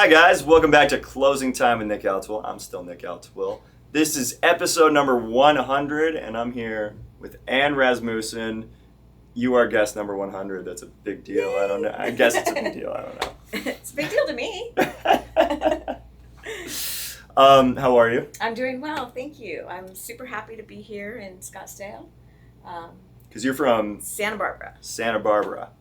Hi guys, welcome back to Closing Time with Nick El-Tawil. I'm still Nick El-Tawil. This is episode number 100, and I'm here with Ann Rasmussen. You are guest number 100. That's a big deal. Yay. I don't know. I guess it's a big deal. I don't know. It's a big deal to me. How are you? I'm doing well, thank you. I'm super happy to be here in Scottsdale. Because you're from Santa Barbara. Santa Barbara.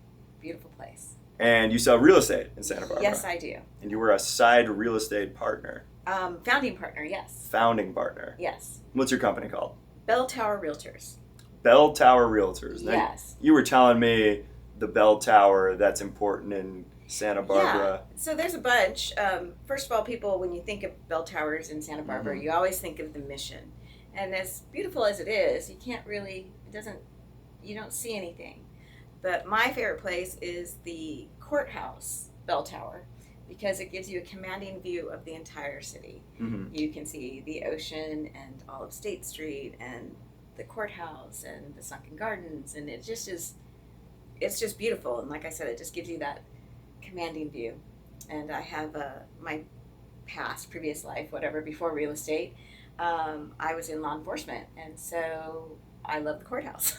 Beautiful place. And you sell real estate in Santa Barbara. Yes, I do. And you were a side real estate partner. Founding partner, yes. Founding partner. Yes. What's your company called? Bell Tower Realtors. Bell Tower Realtors. Now, Yes. You were telling me the bell tower that's important in Santa Barbara. Yeah. So there's a bunch. First of all, people, when you think of bell towers in Santa Barbara, you always think of the Mission. And as beautiful as it is, you don't see anything. But my favorite place is the courthouse bell tower because it gives you a commanding view of the entire city. Mm-hmm. You can see the ocean and all of State Street and the courthouse and the sunken gardens, and it's just beautiful. And like I said, it just gives you that commanding view. And I have my previous life, whatever, before real estate, I was in law enforcement, and so I love the courthouse.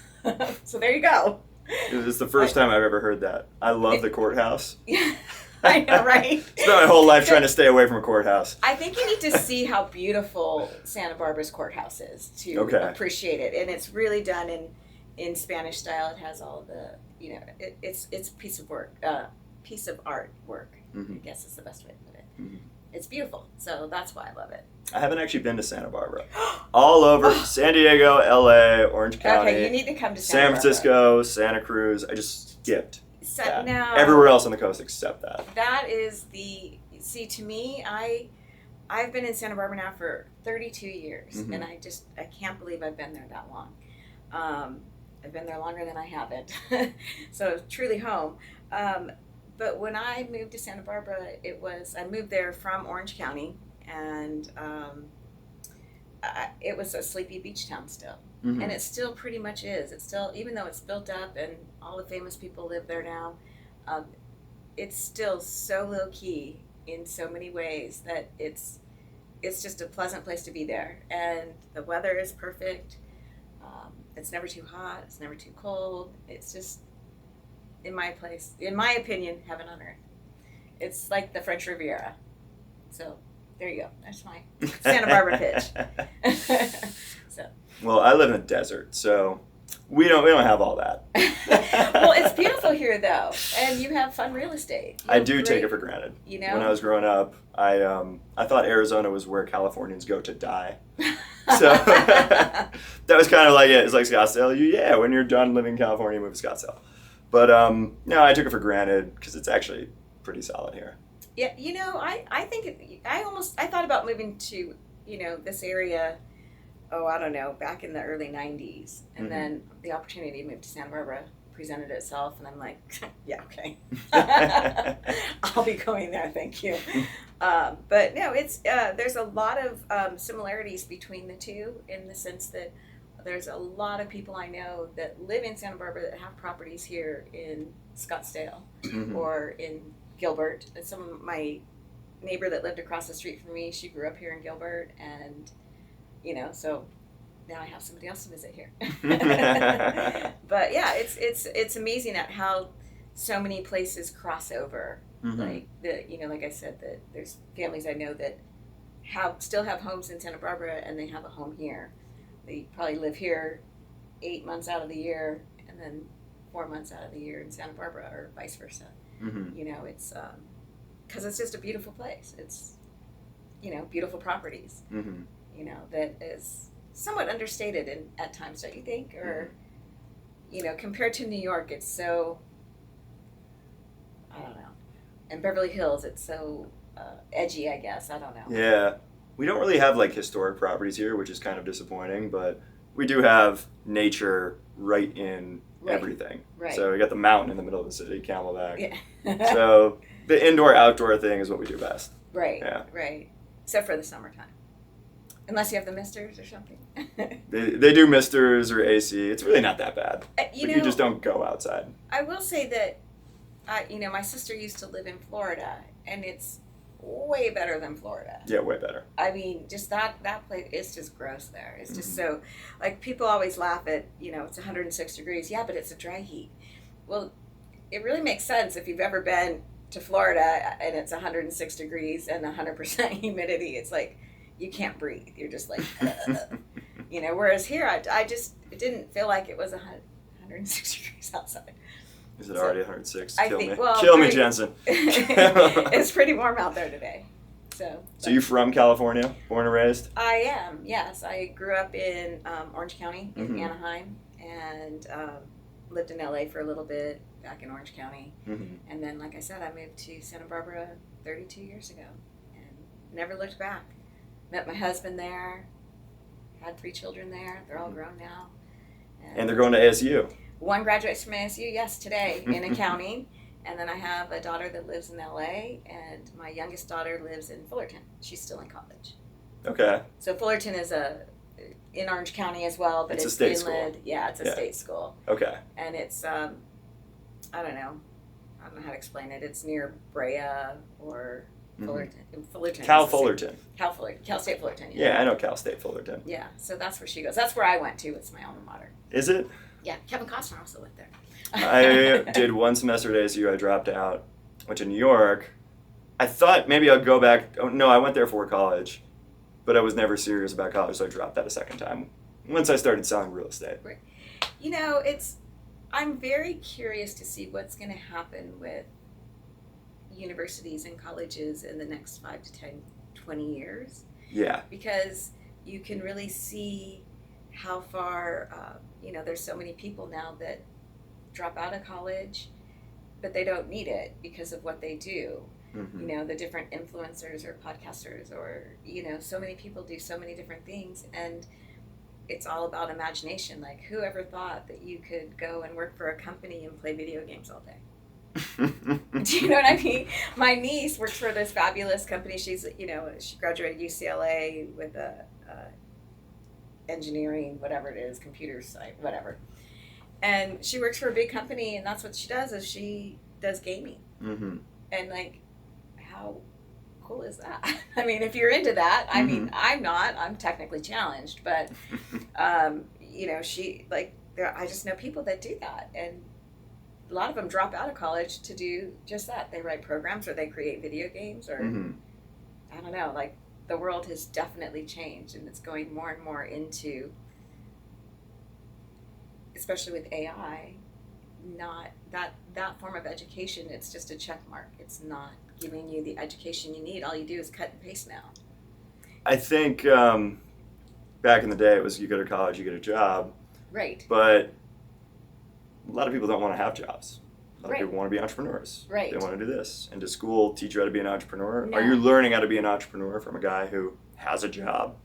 So there you go. It's the first time I've ever heard that. I love the courthouse. Yeah, I know, right? Spent my whole life trying to stay away from a courthouse. I think you need to see how beautiful Santa Barbara's courthouse is to appreciate it, and it's really done in Spanish style. It has all the, it's a piece of art work. Mm-hmm. I guess is the best way to put it. Mm-hmm. It's beautiful, so that's why I love it. I haven't actually been to Santa Barbara. All over San Diego, LA, Orange County. Okay, you need to come to San Francisco, Santa Cruz. I just skipped that. Now, everywhere else on the coast except that. That is to me, I've been in Santa Barbara now for 32 years, Mm-hmm. and I can't believe I've been there that long. I've been there longer than I haven't, so it's truly home. But when I moved to Santa Barbara, I moved there from Orange County, and it was a sleepy beach town still. Mm-hmm. And it still pretty much is. It's still, even though it's built up and all the famous people live there now, it's still so low key in so many ways that it's just a pleasant place to be there. And the weather is perfect. It's never too hot. It's never too cold. It's just, in my opinion, heaven on earth. It's like the French Riviera. So there you go. That's my Santa Barbara pitch. So. Well, I live in the desert, so we don't have all that. Well, it's beautiful here though, and you have fun real estate. I do take it for granted. You know, when I was growing up, I thought Arizona was where Californians go to die. So that was kind of like it. It's like Scottsdale. When you're done living in California, you move to Scottsdale. But no, I took it for granted because it's actually pretty solid here. Yeah, I think I thought about moving to this area. Oh, I don't know, back in the early 90s. And Mm-hmm. then the opportunity to move to Santa Barbara presented itself, and I'm like, yeah, okay. I'll be going there, thank you. But no, there's a lot of similarities between the two in the sense that there's a lot of people I know that live in Santa Barbara that have properties here in Scottsdale Mm-hmm. or in Gilbert. And some of my neighbor that lived across the street from me, she grew up here in Gilbert, and so now I have somebody else to visit here. But yeah, it's amazing at how so many places cross over. Mm-hmm. Like I said, that there's families I know that still have homes in Santa Barbara, and they have a home here. They probably live here 8 months out of the year, and then 4 months out of the year in Santa Barbara, or vice versa. Mm-hmm. It's because it's just a beautiful place. It's beautiful properties. Mm-hmm. That is somewhat understated at times, don't you think? Or, compared to New York, it's so, I don't know. And Beverly Hills, it's so edgy, I guess. I don't know. Yeah. We don't really have historic properties here, which is kind of disappointing, but we do have nature right in everything. Right. So we got the mountain in the middle of the city, Camelback. Yeah. So the indoor-outdoor thing is what we do best. Right. Yeah. Right. Except for the summertime. Unless you have the misters or something. They do misters or AC. It's really not that bad. You just don't go outside. I will say that, my sister used to live in Florida, and it's way better than Florida. Yeah, way better. I mean, just that place, it's just gross there. It's just so, like, people always laugh at, it's 106 degrees. Yeah, but it's a dry heat. Well, it really makes sense if you've ever been to Florida and it's 106 degrees and 100% humidity. It's like, you can't breathe. You're just like, whereas here, it didn't feel like it was 106 degrees outside. Is it already 106? Well, Kill me, Jensen. It's pretty warm out there today. So you from California, born and raised? I am, yes. I grew up in Orange County, in Anaheim, and lived in LA for a little bit, back in Orange County. And then, like I said, I moved to Santa Barbara 32 years ago and never looked back. Met my husband there, had 3 children there. They're all grown now. And they're going to ASU. One graduates from ASU, yes, today, in accounting. And then I have a daughter that lives in LA, and my youngest daughter lives in Fullerton. She's still in college. Okay. So Fullerton is in Orange County as well, but it's a state inland. school. Yeah, it's a state school. Okay. And it's, I don't know how to explain it. It's near Brea or Fullerton. Fullerton. Cal Fullerton. Cal State Fullerton. Yeah, I know Cal State Fullerton. Yeah, so that's where she goes. That's where I went to. It's my alma mater. Is it? Yeah, Kevin Costner also went there. I did one semester at ASU. I dropped out. Went to New York. I thought maybe I'd go back. Oh, no, I went there for college, but I was never serious about college, so I dropped that a second time once I started selling real estate. Right. I'm very curious to see what's going to happen with universities and colleges in the next 5 to 10, 20 years. Yeah. Because you can really see how far, there's so many people now that drop out of college, but they don't need it because of what they do. The different influencers or podcasters or, so many people do so many different things, and it's all about imagination. Like, who ever thought that you could go and work for a company and play video games all day? Do you know what I mean? My niece works for this fabulous company. She's, she graduated UCLA with a engineering, whatever it is, computer science, whatever. And she works for a big company, and that's what she does, is she does gaming. And, like, how cool is that? I mean, if you're into that, I mean, I'm not. I'm technically challenged, but, she, like, I just know people that do that. And a lot of them drop out of college to do just that. They write programs, or they create video games, or, I don't know, like, the world has definitely changed, and it's going more and more into, especially with AI, not that form of education. It's just a check mark. It's not giving you the education you need. All you do is cut and paste now. I think back in the day it was you go to college, you get a job. Right. But a lot of people don't want to have jobs. A lot Right. of people want to be entrepreneurs. Right. They want to do this. And does school teach you how to be an entrepreneur? No. Are you learning how to be an entrepreneur from a guy who has a job?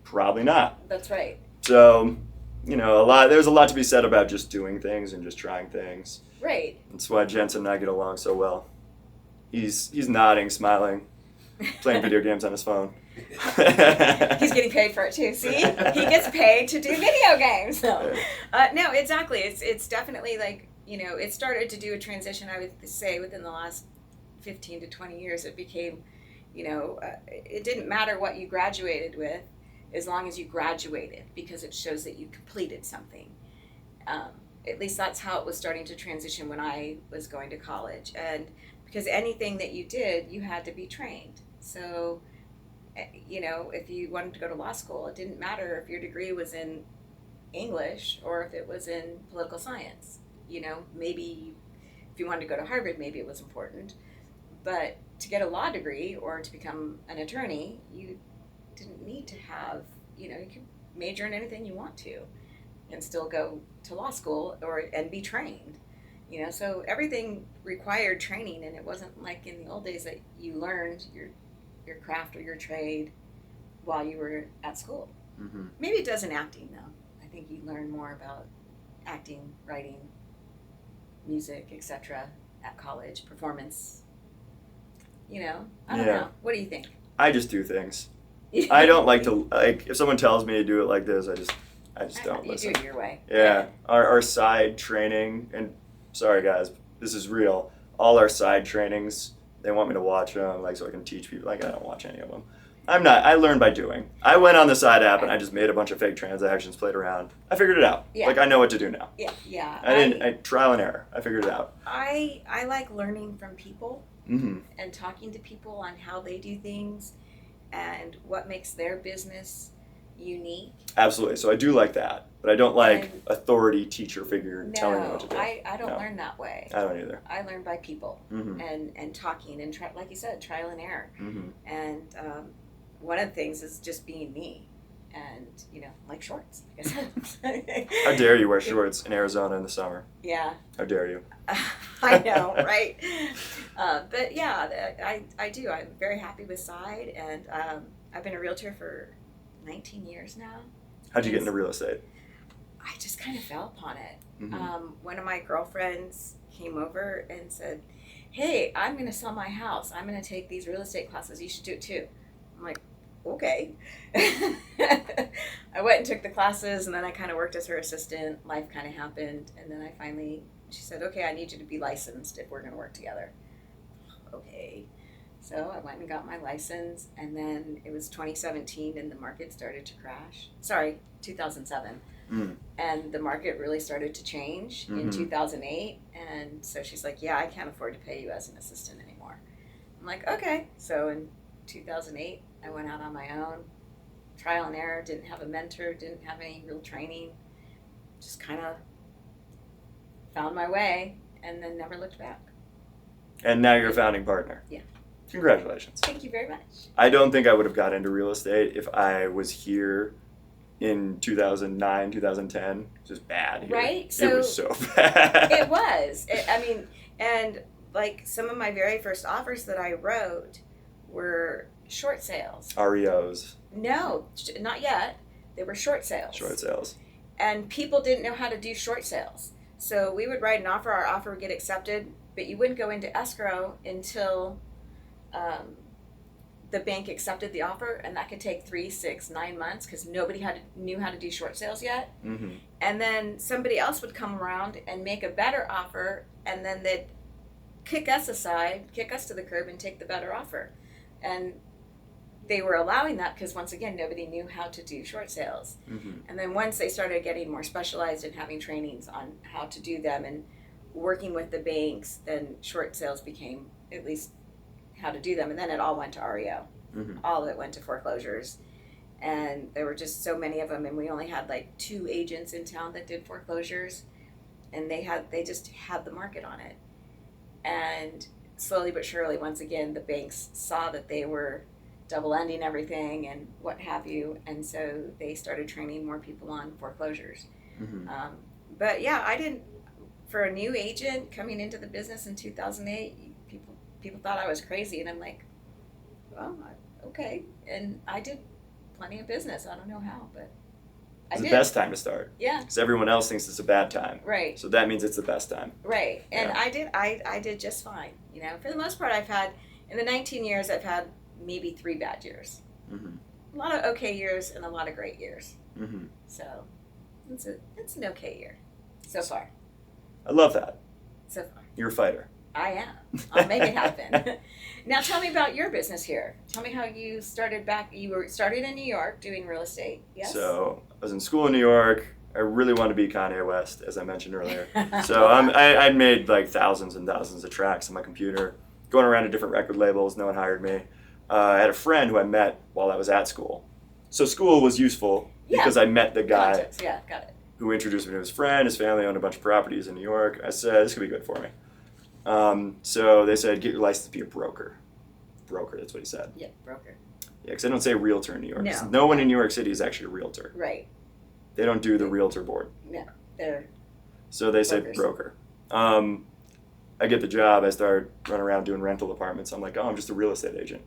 Probably not. That's right. So, there's a lot to be said about just doing things and just trying things. Right. That's why Jensen and I get along so well. He's nodding, smiling, playing video games on his phone. He's getting paid for it too. See, he gets paid to do video games. No, exactly. It's definitely like, it started to do a transition. I would say within the last 15 to 20 years, it became, it didn't matter what you graduated with, as long as you graduated, because it shows that you completed something. At least that's how it was starting to transition when I was going to college, and because anything that you did, you had to be trained. So, if you wanted to go to law school, it didn't matter if your degree was in English or if it was in political science. Maybe if you wanted to go to Harvard, maybe it was important. But to get a law degree or to become an attorney, you didn't need to have, you could major in anything you want to and still go to law school and be trained. So everything required training, and it wasn't like in the old days that you learned your craft or your trade while you were at school. Maybe it does in acting, though. I think you learn more about acting, writing, music, etc. at college, performance. I don't know. What do you think? I just do things. I don't like to, if someone tells me to do it like this, I just don't listen. You do it your way. Yeah. Our side training, and sorry guys, this is real, all our side trainings They want me to watch them, like, so I can teach people. Like, I don't watch any of them. I'm not. I learn by doing. I went on the side app and I just made a bunch of fake transactions, played around. I figured it out. Yeah. Like, I know what to do now. Yeah. I trial and error. I figured it out. I like learning from people Mm-hmm. and talking to people on how they do things and what makes their business unique. Absolutely. So I do like that, but I don't like And- authority teacher figure telling me what to do. I don't No. learn that way. I don't either. I learn by people Mm-hmm. and talking and like you said, trial and error. Mm-hmm. And one of the things is just being me, and like shorts. Like I said. How dare you wear shorts in Arizona in the summer? Yeah. How dare you? I know, right? But yeah, I do. I'm very happy with Side, and I've been a realtor for 19 years now. How'd you get into real estate? I just kind of fell upon it. Mm-hmm. One of my girlfriends came over and said, "Hey, I'm going to sell my house. I'm going to take these real estate classes. You should do it too." I'm like, okay. I went and took the classes, and then I kind of worked as her assistant. Life kind of happened, and then she said, "Okay, I need you to be licensed if we're going to work together." Okay. So I went and got my license, and then it was 2017, and the market started to crash. Sorry, 2007. And the market really started to change in 2008, and so she's like, "Yeah, I can't afford to pay you as an assistant anymore." I'm like, "Okay." So in 2008, I went out on my own, trial and error, didn't have a mentor, didn't have any real training, just kind of found my way, and then never looked back. And now you're a founding partner. Yeah. Congratulations. Thank you very much. I don't think I would have got into real estate if I was here in 2009, 2010. It was bad here. Right? It was so bad. It was. And like some of my very first offers that I wrote were short sales. REOs. No, not yet. They were short sales. Short sales. And people didn't know how to do short sales. So we would write an offer, our offer would get accepted, but you wouldn't go into escrow until the bank accepted the offer, and that could take 3, 6, 9 months because nobody knew how to do short sales yet. Mm-hmm. And then somebody else would come around and make a better offer, and then they'd kick us aside, kick us to the curb, and take the better offer. And they were allowing that because, once again, nobody knew how to do short sales. Mm-hmm. And then once they started getting more specialized and having trainings on how to do them and working with the banks, then short sales became at least how to do them. And then it all went to REO. Mm-hmm. All of it went to foreclosures. And there were just so many of them, and we only had like 2 agents in town that did foreclosures, and they just had the market on it. And slowly but surely, once again, the banks saw that they were double ending everything and what have you, and so they started training more people on foreclosures. Mm-hmm. But yeah, I didn't. For a new agent coming into the business in 2008, people thought I was crazy, and I'm like, well, okay. And I did plenty of business. I don't know how, but It's I the did. best time to start. Yeah. Because everyone else thinks it's a bad time. Right. So that means it's the best time. Right. And Yeah. I did just fine. For the most part, in the 19 years, I've had maybe 3 bad years. Mm-hmm. A lot of okay years and a lot of great years. Mm-hmm. So it's an okay year so far. I love that. So far. You're a fighter. I am. I'll make it happen. Now tell me about your business here. Tell me how you started back. You started in New York doing real estate. Yes. So I was in school in New York. I really wanted to be Kanye West, as I mentioned earlier. So I made like thousands and thousands of tracks on my computer, going around to different record labels. No one hired me. I had a friend who I met while I was at school. So school was useful because I met the guy Context. Yeah, got it. who introduced me to his friend. His family owned a bunch of properties in New York. I said, this could be good for me. So they said, get your license to be a broker. Broker, that's what he said. Yeah, broker. Yeah, because they don't say realtor in New York. 'Cause No. No one in New York City is actually a realtor. Right. They don't do the realtor board. No, they're So they say Brokers. broker. I get the job. I start running around doing rental apartments. I'm like, oh, I'm just a real estate agent.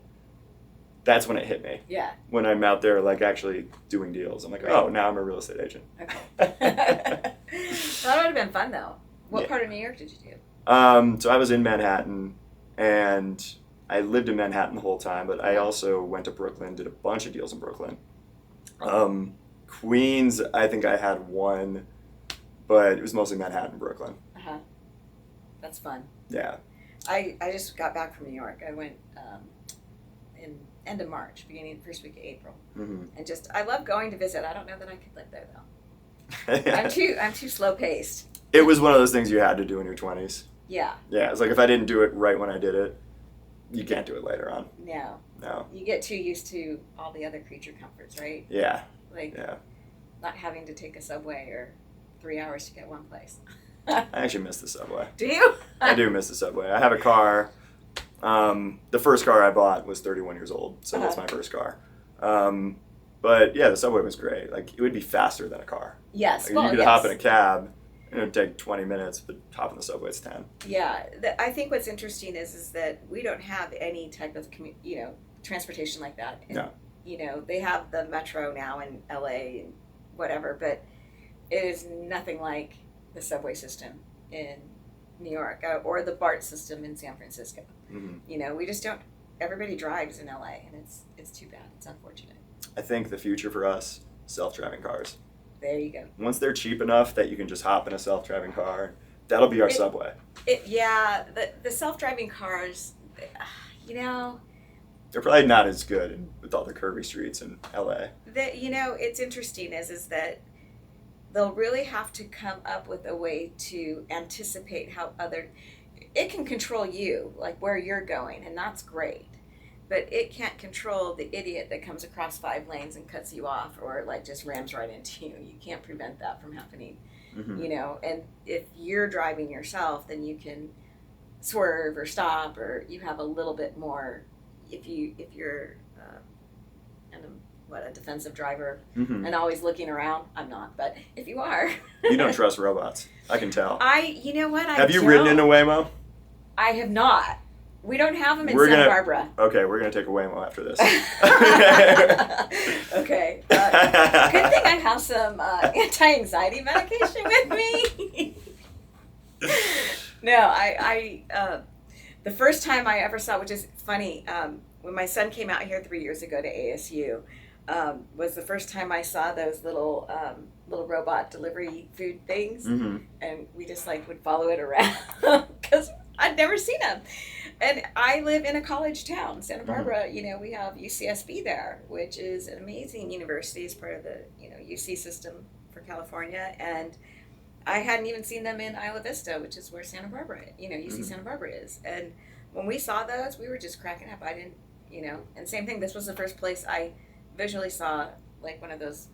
That's when it hit me. yeah. When I'm out there like actually doing deals. I'm like, Right. oh, now I'm a real estate agent. Okay. That would have been fun though. What Yeah. part of New York did you do? So I was in Manhattan, and I lived in Manhattan the whole time, but I also went to Brooklyn, did a bunch of deals in Brooklyn. Queens, I think I had one, but it was mostly Manhattan, Brooklyn. That's fun. Yeah. I just got back from New York. I went in end of March, first week of April, and I love going to visit. I don't know that I could live there though. I'm too slow paced. It was one of those things you had to do in your 20s. Yeah. Yeah, it's like if I didn't do it right when I did it, you can't do it later on. No. You get too used to all the other creature comforts, right? Yeah. Like not having to take a subway or 3 hours to get one place. I actually miss the subway. Do you? I do miss the subway. I have a car. The first car I bought was 31 years old, so that's my first car. But yeah, the subway was great. Like, it would be faster than a car. Yes. Like, you could hop in a cab, and it would take 20 minutes, but hop in the subway, it's 10. Yeah. I think what's interesting is that we don't have any type of, transportation like that. And, No. They have the metro now in LA and whatever, but it is nothing like the subway system in New York or the BART system in San Francisco. We just don't. Everybody drives in LA, and it's too bad. It's unfortunate. I think the future for us, self-driving cars. There you go. Once they're cheap enough that you can just hop in a self-driving car, that'll be our subway. The self-driving cars, they're probably not as good with all the curvy streets in LA. It's interesting is that they'll really have to come up with a way to anticipate it can control you, like where you're going, and that's great. But it can't control the idiot that comes across 5 lanes and cuts you off or like just rams right into you. You can't prevent that from happening, and if you're driving yourself, then you can swerve or stop, or you have a little bit more, if you're a defensive driver and always looking around. I'm not, but if you are. You don't trust robots. I can tell. You know what? Have you ridden in a Waymo? I have not. We don't have them in Santa Barbara. Okay, we're going to take a Waymo after this. Okay. Good thing I have some anti-anxiety medication with me. No, the first time I ever saw, which is funny, when my son came out here 3 years ago to ASU, was the first time I saw those little robot delivery food things, and we just would follow it around because I'd never seen them. And I live in a college town, Santa Barbara. We have UCSB there, which is an amazing university. It's part of the UC system for California, and I hadn't even seen them in Isla Vista, which is where Santa Barbara, UC Santa Barbara is. And when we saw those, we were just cracking up. I didn't, and same thing. This was the first place I visually saw like one of those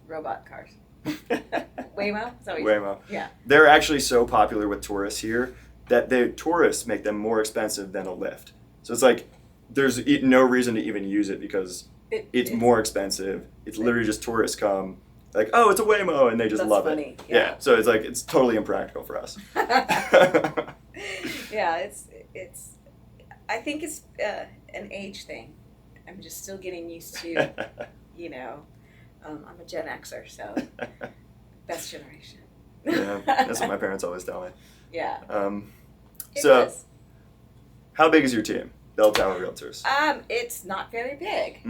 robot cars. Waymo? Is that what you Waymo. said? Yeah. They're actually so popular with tourists here that the tourists make them more expensive than a Lyft. So it's like there's no reason to even use it because it's more expensive. It's literally just tourists come like, oh, it's a Waymo, and they just love funny. it. Yeah. So it's like it's totally impractical for us. Yeah, it's. I think it's an age thing. I'm just still getting used to, I'm a Gen Xer, so best generation. Yeah, that's what my parents always tell me. Yeah. How big is your team, the El-Tawil Realtors? It's not very big.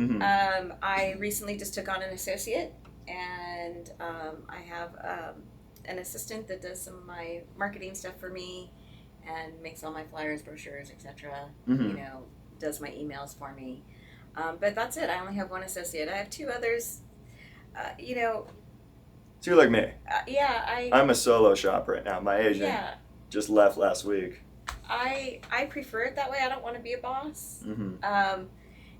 I recently just took on an associate, and I have an assistant that does some of my marketing stuff for me and makes all my flyers, brochures, etc. Does my emails for me. But that's it. I only have one associate. I have 2 others. So you're like me. I'm a solo shop right now. My agent just left last week. I prefer it that way. I don't want to be a boss.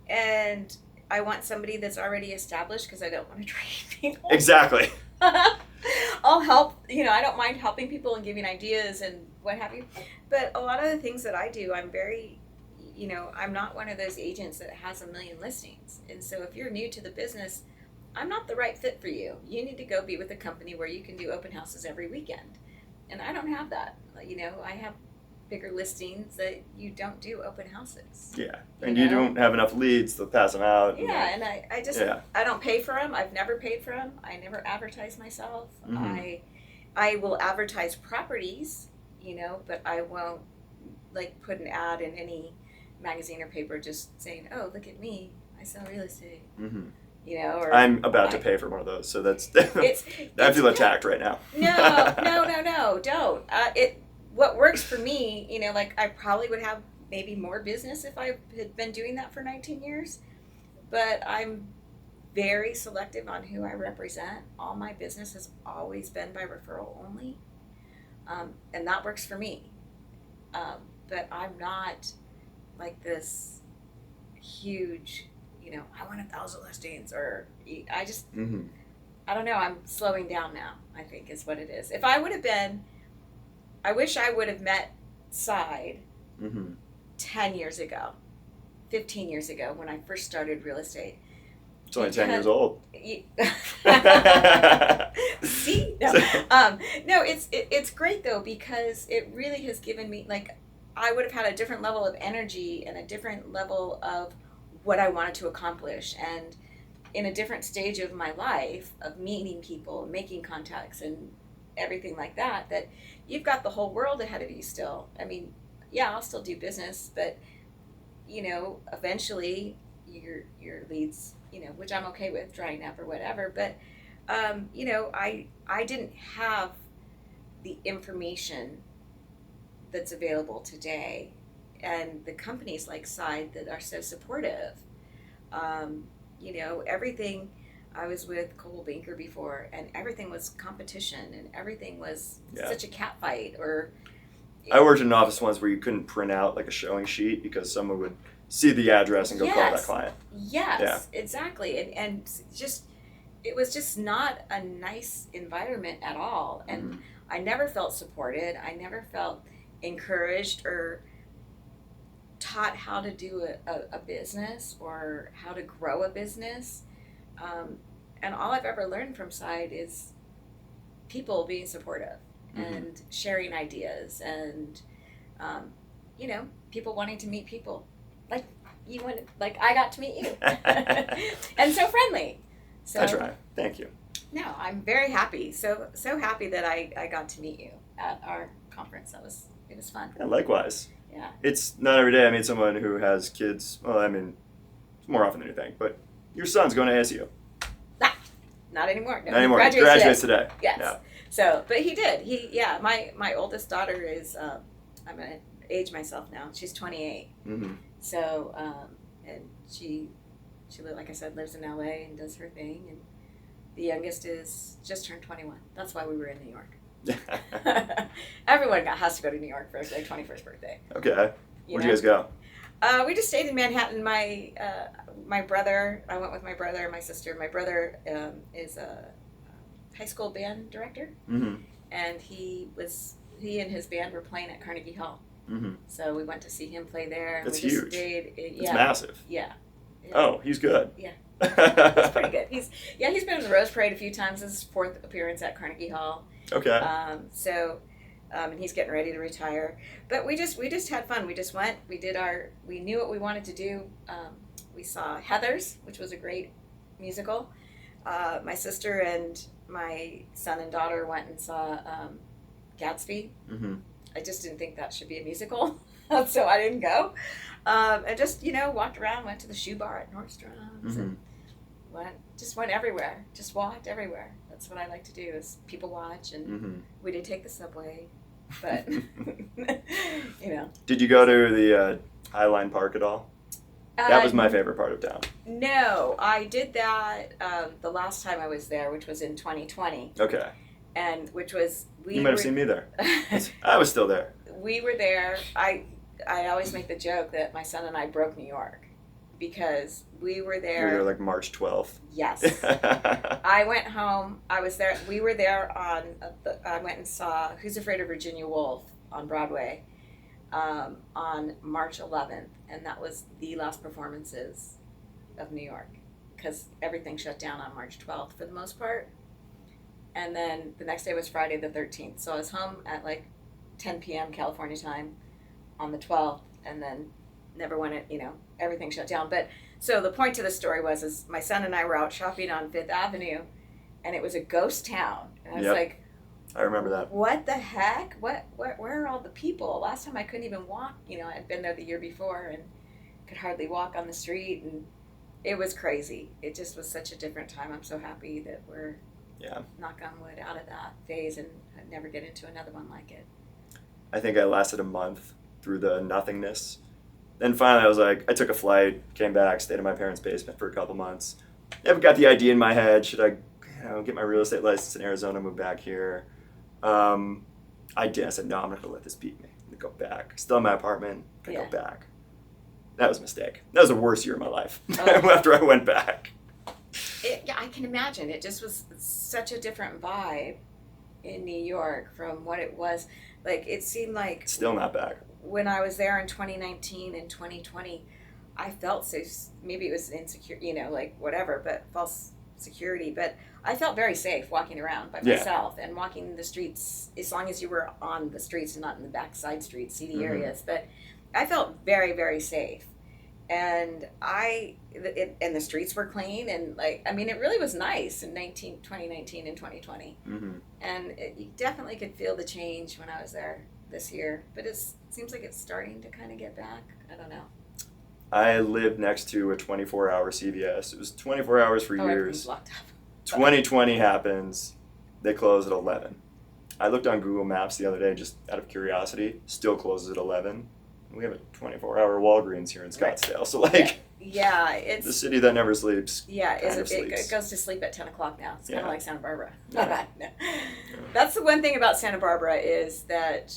And I want somebody that's already established because I don't want to train people. Exactly. I'll help. I don't mind helping people and giving ideas and what have you. But a lot of the things that I do, I'm very, I'm not one of those agents that has 1 million listings. And so if you're new to the business, I'm not the right fit for you. You need to go be with a company where you can do open houses every weekend. And I don't have that. I have bigger listings that you don't do open houses. Yeah. And you don't have enough leads to pass them out. Yeah, and I just, I don't pay for them. I've never paid for them. I never advertise myself. I will advertise properties, but I won't put an ad in any magazine or paper just saying, oh, look at me, I sell real estate. Or I'm about to pay for one of those, so that's I feel attacked right now. No, don't. what works for me, you know, like I probably would have maybe more business if I had been doing that for 19 years, but I'm very selective on who I represent. All my business has always been by referral only, and that works for me. But I'm not like this huge, you know, I want 1,000 listings, or I just, Mm-hmm. I don't know, I'm slowing down now, I think is what it is. If I would have been, I wish I would have met Side Mm-hmm. 10 years ago, 15 years ago when I first started real estate. It's only 10 years old. See, no, no, it's great though, because it really has given me, like, I would have had a different level of energy and a different level of what I wanted to accomplish, and in a different stage of my life of meeting people, making contacts, and everything like that. That you've got the whole world ahead of you still. I mean, yeah, I'll still do business, but you know, eventually your leads, you know, which I'm okay with drying up or whatever. But you know, I didn't have the information that's available today, and the companies like Side that are so supportive. You know, everything. I was with Cole Banker before, and everything was competition, and everything was such a cat fight. Or I worked in an office once where you couldn't print out like a showing sheet because someone would see the address and go call that client. Yes, exactly, and just it was just not a nice environment at all, and I never felt supported. I never felt encouraged or taught how to do a business or how to grow a business. And all I've ever learned from Side is people being supportive and sharing ideas, and you know, people wanting to meet people like you want, like I got to meet you, and so friendly. So That's right. Thank you. No, I'm very happy. So happy that I got to meet you at our conference. It was fun. And likewise. Yeah. It's not every day I meet someone who has kids. Well, I mean, it's more often than you think. But your son's going to ASU. Not anymore. No, not anymore. He graduates today. Yes. Yeah. So, but he did. My oldest daughter is. I'm gonna age myself now. She's 28. Mm-hmm. So, and she like I said, lives in LA and does her thing. And the youngest is just turned 21. That's why we were in New York. Everyone has to go to New York for their 21st birthday. Okay. Where'd you guys go? We just stayed in Manhattan. My brother, I went with my brother and my sister. My brother is a high school band director, and he and his band were playing at Carnegie Hall. So we went to see him play there. That's we just huge. It's massive. Yeah. Oh, he's good. Yeah. He's pretty good. He's been in the Rose Parade a few times. This is his 4th appearance at Carnegie Hall. Okay. And he's getting ready to retire. But we just had fun. We just went. We knew what we wanted to do. We saw Heathers, which was a great musical. My sister and my son and daughter went and saw Gatsby. I just didn't think that should be a musical, so I didn't go. And just walked around, went to the shoe bar at Nordstrom's, and went everywhere. Just walked everywhere. That's what I like to do, is people watch. And we did take the subway, but Did you go to the Highline Park at all? That was my favorite part of town. No, I did that the last time I was there, which was in 2020. Okay. And which was you might have seen me there. I was still there. We were there. I always make the joke that my son and I broke New York, because we were there. You were there like March 12th. Yes. I went home. I was there. We were there on. I went and saw Who's Afraid of Virginia Woolf on Broadway on March 11th, and that was the last performances of New York, because everything shut down on March 12th for the most part. And then the next day was Friday the 13th. So I was home at like 10 p.m. California time on the 12th, and then never went everything shut down. But so the point to the story is my son and I were out shopping on Fifth Avenue, and it was a ghost town. And I was like, I remember that. What the heck? Where are all the people? Last time I couldn't even walk. I'd been there the year before and could hardly walk on the street, and it was crazy. It just was such a different time. I'm so happy that we're knock on wood out of that phase and never get into another one like it. I think I lasted a month through the nothingness. Then finally, I was like, I took a flight, came back, stayed in my parents' basement for a couple months. I've got the idea in my head. Should I, get my real estate license in Arizona, move back here? I did. I said, no, I'm not gonna let this beat me. I'm gonna go back. Still in my apartment. Gonna go back. That was a mistake. That was the worst year of my life. After I went back. Yeah, I can imagine. It just was such a different vibe in New York from what it was. Like, it seemed like... Still not back. When I was there in 2019 and 2020, I felt so... Maybe it was insecure, like whatever, but false security. But I felt very safe walking around by myself and walking the streets, as long as you were on the streets and not in the backside streets, seedy areas. But I felt very, very safe. And and the streets were clean, and it really was nice in 2019 and 2020. And you definitely could feel the change when I was there this year. But it seems like it's starting to kind of get back. I don't know. I lived next to a 24-hour CVS. It was 24 hours for years. Locked up. 2020 happens. They close at 11. I looked on Google Maps the other day just out of curiosity. Still closes at 11. We have a 24-hour Walgreens here in Scottsdale, so it's the city that never sleeps. Yeah, it goes to sleep at 10 o'clock now. It's kind of like Santa Barbara. No. That's the one thing about Santa Barbara is that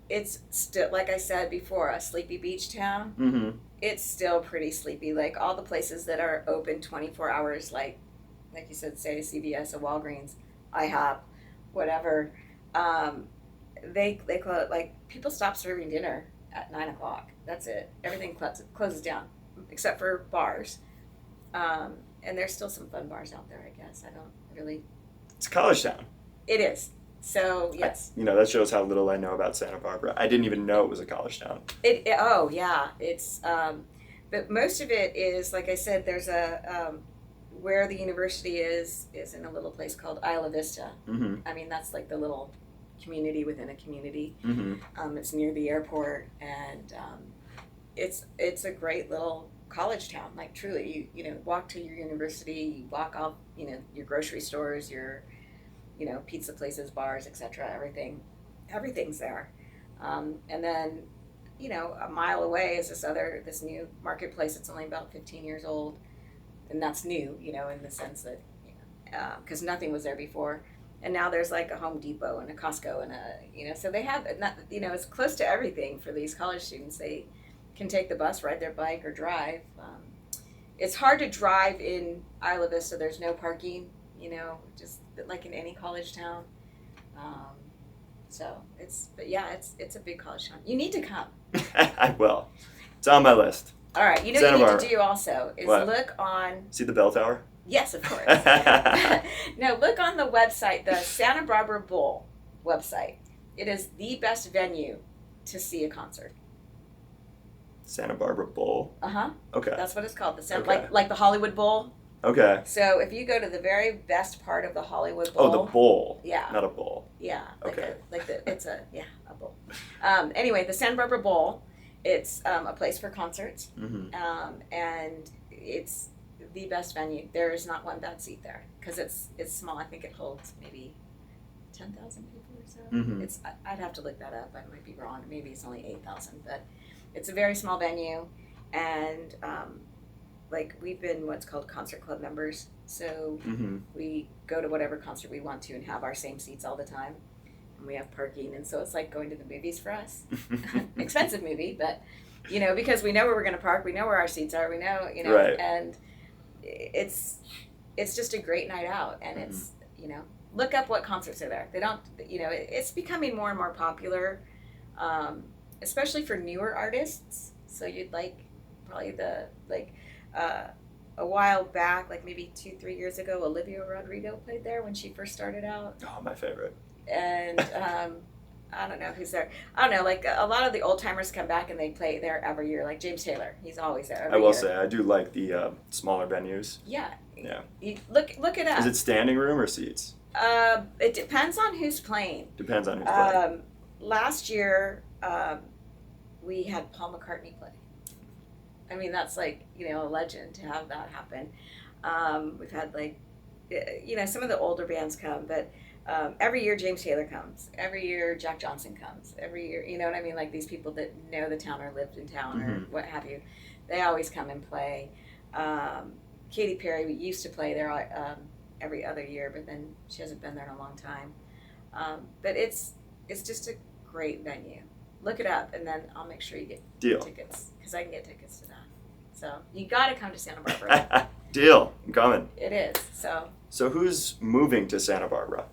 it's still, like I said before, a sleepy beach town. It's still pretty sleepy. Like all the places that are open 24 hours, like you said, say a CVS, a Walgreens, IHOP, whatever. They close, like, people stop serving dinner at 9 o'clock. That's it. Everything closes down, except for bars. And there's still some fun bars out there, I guess. I don't really... It's a college town. It is. So, yes. That shows how little I know about Santa Barbara. I didn't even know it was a college town. Oh, yeah. It's... but most of it is, like I said, there's a... where the university is in a little place called Isla Vista. That's like the little... community within a community. It's near the airport, and it's a great little college town. Like truly, you walk to your university, you walk off, your grocery stores, your pizza places, bars, etc. Everything's there. And then a mile away is this new marketplace. It's only about 15 years old, and that's new, in the sense that because nothing was there before. And now there's like a Home Depot and a Costco and so they have, it's close to everything for these college students. They can take the bus, ride their bike, or drive. It's hard to drive in Isla Vista. There's no parking, just like in any college town. It's a big college town. You need to come. I will. It's on my list. All right. You know what you need to do also is look on... See the bell tower? Yes, of course. No, look on the website, the Santa Barbara Bowl website. It is the best venue to see a concert. Santa Barbara Bowl? Okay. That's what it's called. Like the Hollywood Bowl. Okay. So if you go to the very best part of the Hollywood Bowl. Oh, the bowl. Yeah. Not a bowl. Yeah. Okay. It's a bowl. Anyway, the Santa Barbara Bowl, it's a place for concerts. And it's the best venue. There is not one bad seat there because it's small. I think it holds maybe 10,000 people or so. I'd have to look that up. I might be wrong. Maybe it's only 8,000, but it's a very small venue, and we've been what's called concert club members. So we go to whatever concert we want to and have our same seats all the time, and we have parking, and so it's like going to the movies for us. Expensive movie, but because we know where we're going to park, we know where our seats are, we know, right. And it's just a great night out, and it's look up what concerts are there. They don't it's becoming more and more popular, especially for newer artists. So you'd probably a while back, like maybe 2-3 years ago, Olivia Rodrigo played there when she first started out. Oh, my favorite. And I don't know who's there. I don't know, like a lot of the old timers come back and they play there every year. Like James Taylor, he's always there every year. I will say, I do like the smaller venues. Yeah. Yeah. You look it up. Is it standing room or seats? It depends on who's playing. Depends on who's playing. Last year, we had Paul McCartney play. That's a legend to have that happen. We've had some of the older bands come, but Every year James Taylor comes. Every year Jack Johnson comes. Every year, you know what I mean? Like these people that know the town or lived in town or what have you, they always come and play. Katy Perry, we used to play there every other year, but then she hasn't been there in a long time. But it's just a great venue. Look it up, and then I'll make sure you get tickets, because I can get tickets to that. So you got to come to Santa Barbara. Deal. I'm coming. It is. So who's moving to Santa Barbara?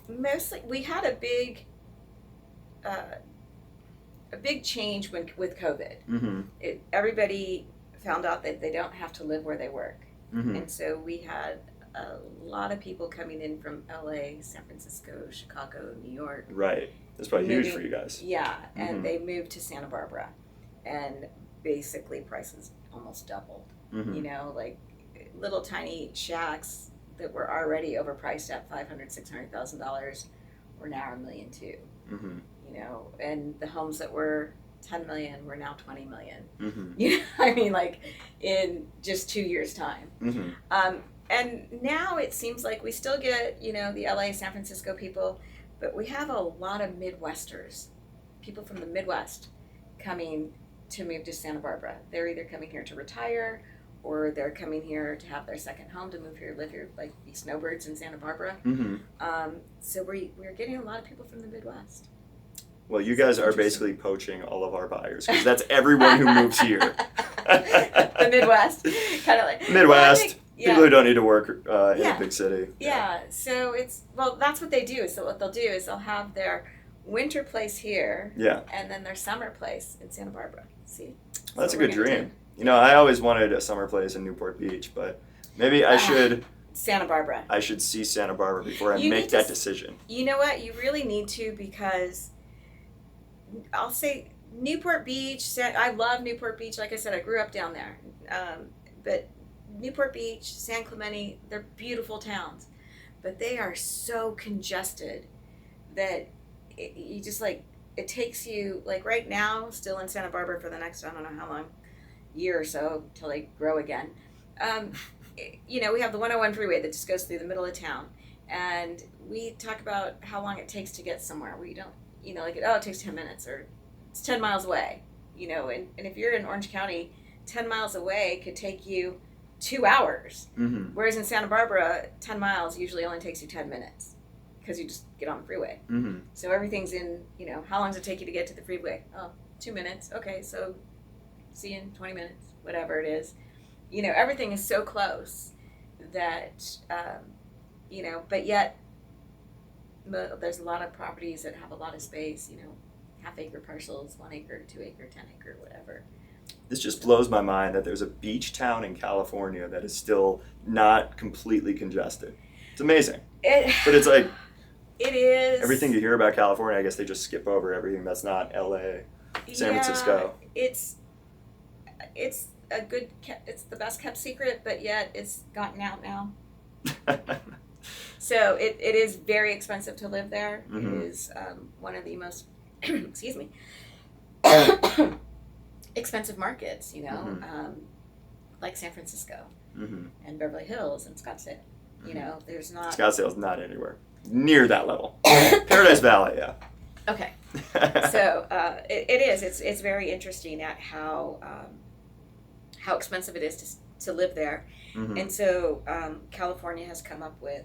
Mostly, we had a big change with COVID. Everybody found out that they don't have to live where they work, and so we had a lot of people coming in from LA, San Francisco, Chicago, New York. Right. That's probably huge for you guys. Yeah, and they moved to Santa Barbara, and basically prices almost doubled. You know, like little tiny shacks that were already overpriced at $500,000-$600,000 were now $1.2 million. You know, and the homes that were $10 million were now $20 million. You know, I mean, like in just 2 years' time. And now it seems like we still get, you know, the LA, San Francisco people, but we have a lot of Midwesters, people from the Midwest coming to move to Santa Barbara. They're either coming here to retire, or they're coming here to have their second home, to move here, live here, like be snowbirds in Santa Barbara. So we're getting a lot of people from the Midwest. Well, you guys are basically poaching all of our buyers, because that's everyone who moves here. The Midwest, kind of like Midwest. People who don't need to work in a big city. Yeah, so that's what they do. So what they'll do is they'll have their winter place here, and then their summer place in Santa Barbara. See? Well, that's a good dream. You know, I always wanted a summer place in Newport Beach, but maybe I should... Santa Barbara. I should see Santa Barbara before I make that decision. You know what? You really need to, because I'll say Newport Beach, I love Newport Beach. Like I said, I grew up down there. But Newport Beach, San Clemente, they're beautiful towns, but they are so congested that it takes you, like right now, still in Santa Barbara for the next, I don't know how long, year or so till they grow again. You know, we have the 101 freeway that just goes through the middle of town, and we talk about how long it takes to get somewhere. We don't, you know, like, it takes 10 minutes, or it's 10 miles away, you know, and if you're in Orange County, 10 miles away could take you 2 hours. Whereas in Santa Barbara, 10 miles usually only takes you 10 minutes, because you just get on the freeway. So everything's in, you know, how long does it take you to get to the freeway? 2 minutes. Okay, so see you in 20 minutes, whatever it is. You know, everything is so close that, you know, but yet there's a lot of properties that have a lot of space, you know, half-acre parcels, 1 acre, 2 acre, 10 acre, whatever. This just blows my mind that there's a beach town in California that is still not completely congested. It's amazing. But it's like... It is. Everything you hear about California, I guess they just skip over everything that's not LA, San Francisco. It's the best kept secret, but yet it's gotten out now. So it is very expensive to live there. It is one of the most, excuse me, expensive markets, you know, like San Francisco and Beverly Hills and Scottsdale. You know, there's not... Scottsdale's not anywhere near that level. Paradise Valley, yeah. Okay. So it is. It's very interesting at how expensive it is to live there. And so California has come up with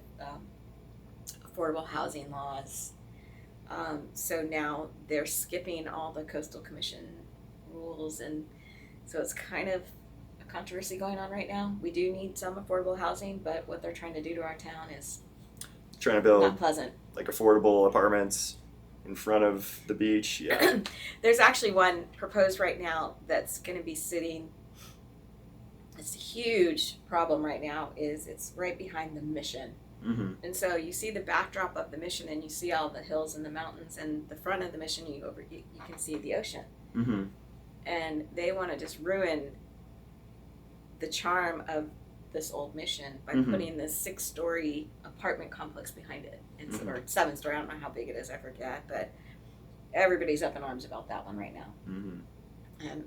affordable housing laws. So now they're skipping all the Coastal Commission rules, and so it's kind of a controversy going on right now. We do need some affordable housing, but what they're trying to do to our town is trying to build not pleasant. Like affordable apartments in front of the beach. Yeah. There's actually one proposed right now that's going to be sitting. It's a huge problem right now. It's right behind the Mission. And so you see the backdrop of the Mission, and you see all the hills and the mountains, and the front of the Mission you can see the ocean. And they want to just ruin the charm of this old Mission by putting this 6-story apartment complex behind it. It's or 7-story. I don't know how big it is. I forget, but everybody's up in arms about that one right now. And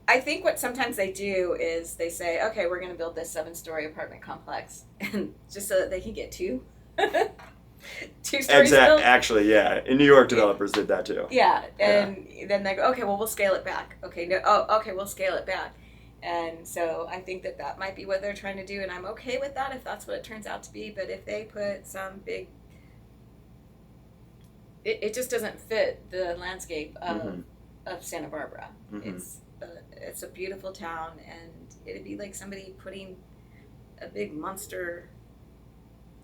I think what sometimes they do is they say, okay, we're going to build this 7-story apartment complex, and just so that they can get two, 2 stories built. Actually, yeah. In New York, developers did that too. Yeah, and then they go, okay, well, we'll scale it back. Okay, no, oh, okay, we'll scale it back. And so I think that might be what they're trying to do, and I'm okay with that if that's what it turns out to be. But if they put some big, it just doesn't fit the landscape of Santa Barbara. Mm-hmm. It's a beautiful town, and it'd be like somebody putting a big monster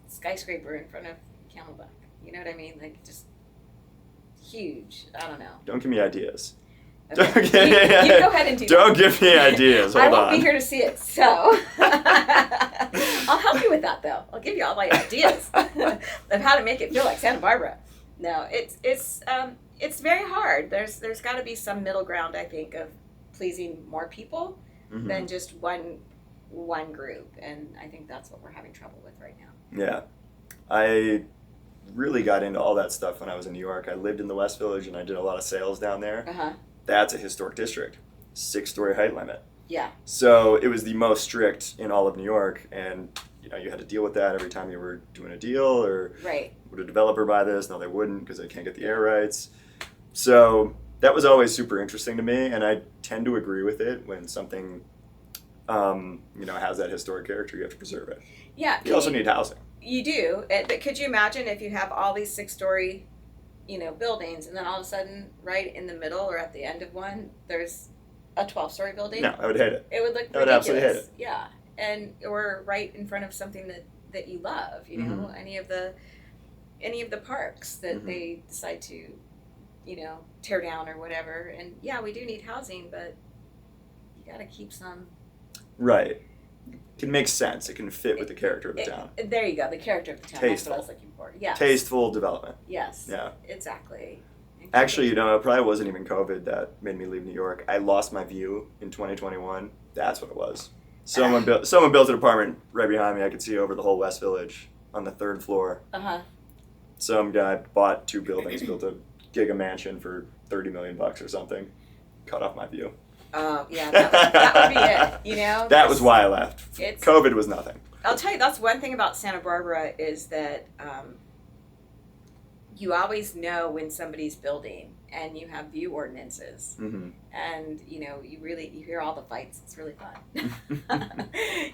skyscraper in front of Camelback. You know what I mean? Like, just huge. I don't know. Don't give me ideas. Okay. You go ahead and do that. Don't give me ideas. Hold I won't on. be here to see it, so I'll help you with that, though. I'll give you all my ideas of how to make it feel like Santa Barbara. No, it's very hard. There's got to be some middle ground, I think, of pleasing more people than just one group, and I think that's what we're having trouble with right now. Yeah, I really got into all that stuff when I was in New York. I lived in the West Village, and I did a lot of sales down there. That's a historic district, 6-story height limit. Yeah. So it was the most strict in all of New York, and you had to deal with that every time you were doing a deal, or would a developer buy this? No, they wouldn't because they can't get the air rights. So that was always super interesting to me, and I tend to agree with it when something, has that historic character. You have to preserve it. Yeah. You also need housing. You do, but could you imagine if you have all these 6-story, buildings, and then all of a sudden, right in the middle or at the end of one, there's a 12-story building? No, I would hate it. It would look ridiculous. I would absolutely hate it. Yeah, or right in front of something that you love. Any of the parks that they decide to, tear down or whatever. And yeah, we do need housing, but you got to keep some. Right. It can make sense. It can fit with the character of the town. There you go. The character of the town. Tasteful. That's what I was looking for. Yeah. Tasteful development. Yes. Yeah. Exactly. Actually, it probably wasn't even COVID that made me leave New York. I lost my view in 2021. That's what it was. Someone built an apartment right behind me. I could see over the whole West Village on the 3rd floor. Some guy bought 2 buildings, built a giga mansion for $30 million or something. Cut off my view. Oh, yeah, that would be it, That was why I left. COVID was nothing. I'll tell you, that's one thing about Santa Barbara is that you always know when somebody's building, and you have view ordinances. And, you hear all the fights. It's really fun.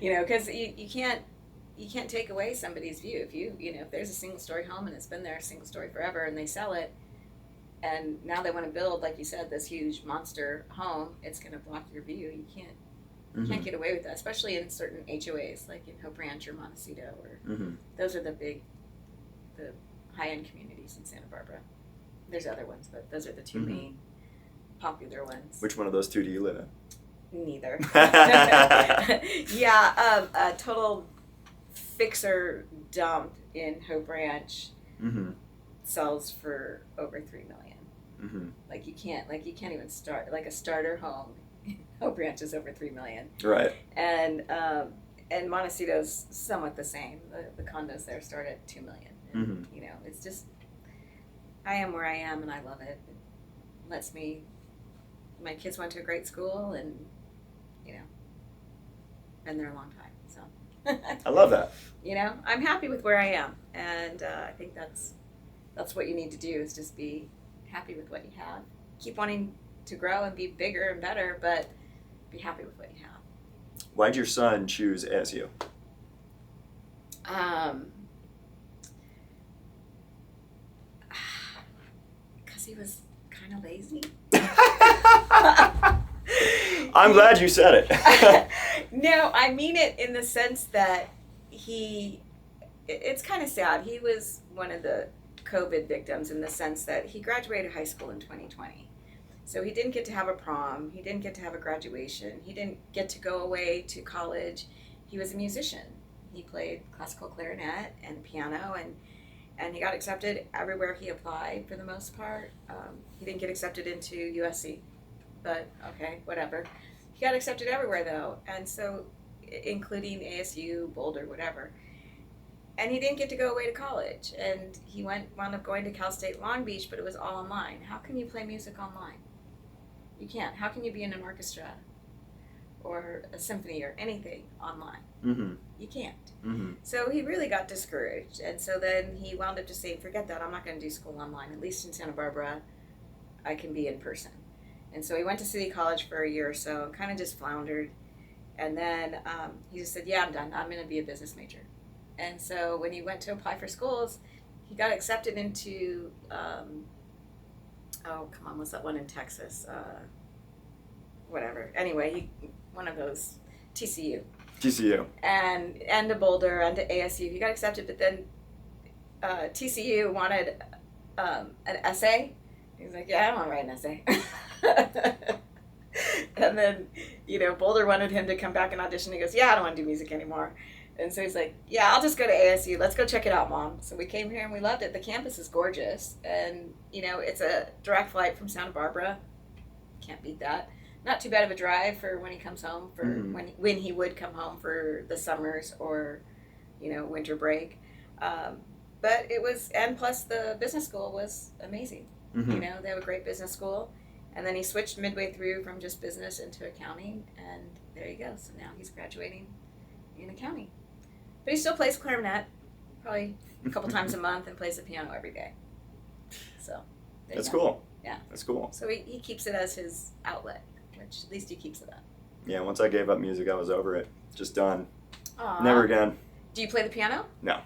Because you can't take away somebody's view. If there's a single-story home and it's been there a single story forever and they sell it, and now they want to build, like you said, this huge monster home, it's going to block your view. You can't get away with that, especially in certain HOAs, like in Hope Ranch or Montecito. Those are the high-end communities in Santa Barbara. There's other ones, but those are the 2 main popular ones. Which one of those 2 do you live in? Neither. Yeah, a total fixer dump in Hope Ranch sells for over $3 million. Like you can't even start, like a starter home. Hope Ranch is over $3 million. Right. And Montecito's somewhat the same. The condos there start at $2 million. And, it's just, I am where I am, and I love it. It lets me. My kids went to a great school, and been there a long time. So. I love that. I'm happy with where I am, and I think that's what you need to do, is just be happy with what you have. Keep wanting to grow and be bigger and better, but be happy with what you have. Why'd your son choose ASU? Because he was kind of lazy. I'm glad you said it. No, I mean it in the sense that it's kind of sad. He was one of the COVID victims in the sense that he graduated high school in 2020. So he didn't get to have a prom. He didn't get to have a graduation. He didn't get to go away to college. He was a musician. He played classical clarinet and piano, and he got accepted everywhere he applied for the most part. He didn't get accepted into USC, but okay, whatever. He got accepted everywhere though, and so including ASU, Boulder, whatever. And he didn't get to go away to college, and he wound up going to Cal State Long Beach, but it was all online. How can you play music online? You can't. How can you be in an orchestra or a symphony or anything online. Mm-hmm. You can't. Mm-hmm. So he really got discouraged. And so then he wound up just saying, forget that. I'm not going to do school online. At least in Santa Barbara, I can be in person. And so he went to City College for a year or so, kind of just floundered. And then he just said, yeah, I'm done. I'm going to be a business major. And so when he went to apply for schools, he got accepted into, what's that one in Texas? Whatever. Anyway, one of those, TCU. And to Boulder and to ASU. He got accepted, but then TCU wanted an essay. He was like, yeah, I don't want to write an essay. And then, Boulder wanted him to come back and audition. He goes, yeah, I don't want to do music anymore. And so he's like, yeah, I'll just go to ASU. Let's go check it out, Mom. So we came here and we loved it. The campus is gorgeous. And, it's a direct flight from Santa Barbara. Can't beat that. Not too bad of a drive for when he comes home, for when he would come home for the summers or, winter break. But it was, and plus the business school was amazing. Mm-hmm. They have a great business school. And then he switched midway through from just business into accounting. And there you go. So now he's graduating in accounting. But he still plays clarinet, probably a couple times a month, and plays the piano every day. So that's cool. Yeah. That's cool. So he keeps it as his outlet, which at least he keeps it up. Yeah, once I gave up music, I was over it. Just done. Aww. Never again. Do you play the piano? No.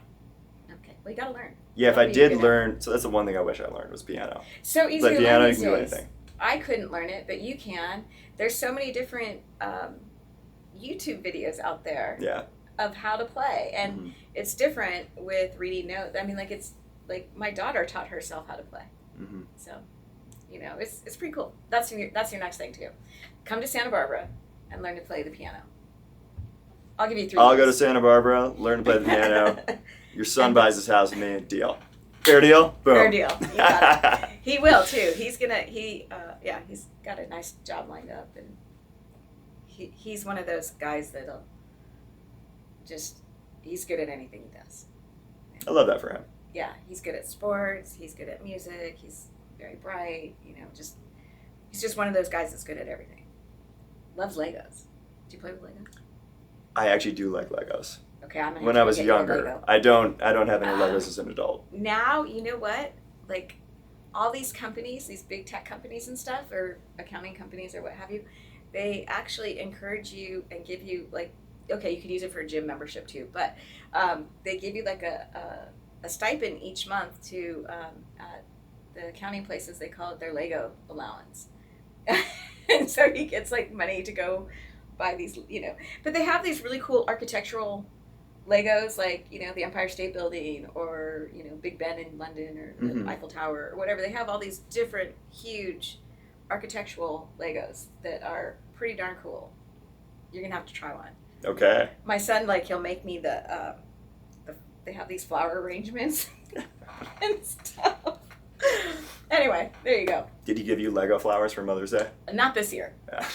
Okay. Well, you gotta learn. Yeah, if I did learn, so that's the one thing I wish I learned was piano. So easy But to piano, learn you these can do days. anything. I couldn't learn it, but you can. There's so many different YouTube videos out there Yeah. of how to play, and it's different with reading notes. I mean, it's like my daughter taught herself how to play. Mm-hmm. So, it's pretty cool. That's your next thing too. Come to Santa Barbara and learn to play the piano. I'll give you 3 I'll years. go to Santa Barbara, learn to play the piano. Your son buys his house with me. Deal. Fair deal? Boom. Fair deal. You got it. He will too. He's got a nice job lined up, and he's one of those guys that'll he's good at anything he does. I love that for him. Yeah, he's good at sports. He's good at music. He's very bright. He's just one of those guys that's good at everything. Loves Legos. Do you play with Legos? I actually do like Legos. Okay, I'm gonna. When I was younger, I don't have any Legos as an adult. Now, you know what? Like, all these companies, these big tech companies and stuff, or accounting companies or what have you, they actually encourage you and give you, like, okay, you could use it for a gym membership too, but they give you like a stipend each month to at the accounting places. They call it their Lego allowance. And so he gets like money to go buy these, but they have these really cool architectural Legos, like, the Empire State Building, or, Big Ben in London, or the Eiffel Tower, or whatever. They have all these different huge architectural Legos that are pretty darn cool. You're gonna have to try one. Okay. My son, he'll make me they have these flower arrangements and stuff. Anyway, there you go. Did he give you Lego flowers for Mother's Day? Not this year. Yeah.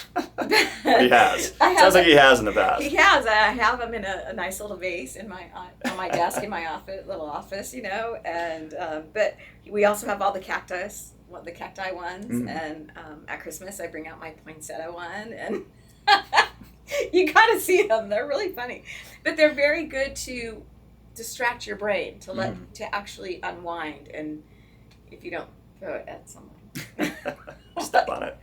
He has. Sounds like he has in the past. He has. I have them in a nice little vase on my desk in my little office, and but we also have all the cacti ones, and at Christmas I bring out my poinsettia one, and you gotta see them. They're really funny, but they're very good to distract your brain, to actually unwind, and if you don't throw it at someone. Step on it.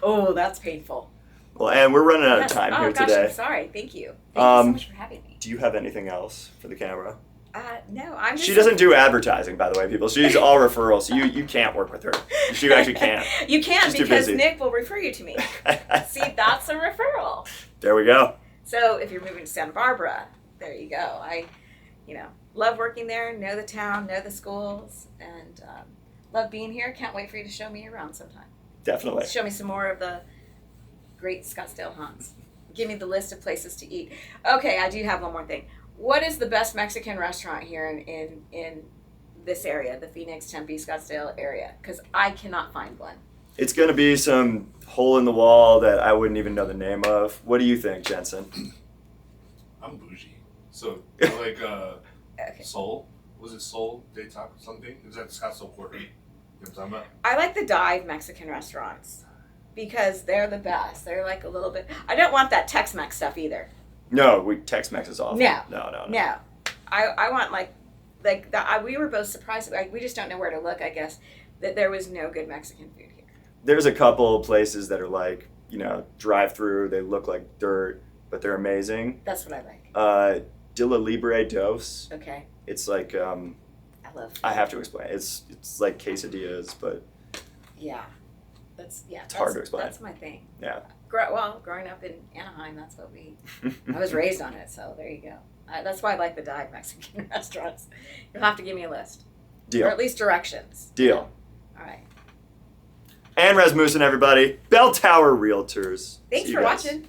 Oh, that's painful. Well, and we're running out of time here today. I'm sorry. Thank you. Thank you so much for having me. Do you have anything else for the camera? No, I'm just... She doesn't do advertising, by the way, people. She's all referrals. You can't work with her. You actually can't. You can, She's because Nick will refer you to me. See, that's a referral. There we go. So if you're moving to Santa Barbara, there you go. I, love working there, know the town, know the schools, and love being here. Can't wait for you to show me around sometime. Definitely. Show me some more of the great Scottsdale haunts. Give me the list of places to eat. Okay, I do have one more thing. What is the best Mexican restaurant here in this area, the Phoenix, Tempe, Scottsdale area? Because I cannot find one. It's going to be some hole in the wall that I wouldn't even know the name of. What do you think, Jensen? I'm bougie. So, Okay. Soul? Was it Soul de Taco something? Is that Scottsdale Quarter? You know what I'm talking about? I like the dive Mexican restaurants because they're the best. They're like a little bit. I don't want that Tex-Mex stuff either. No, Tex-Mex is awful. No. No. I want we were both surprised. We just don't know where to look. I guess that there was no good Mexican food here. There's a couple places that are like, drive through. They look like dirt, but they're amazing. That's what I like. De la Libre Dos. Okay. It's like I love food. I have to explain. It's like quesadillas, but yeah. It's hard to explain. That's my thing. Yeah. Growing up in Anaheim, that's what I was raised on it, so there you go. That's why I like the dive Mexican restaurants. You'll have to give me a list. Deal. Or at least directions. Deal. All right. And Rasmussen, everybody. Bell Tower Realtors. Thanks See you for guys. watching.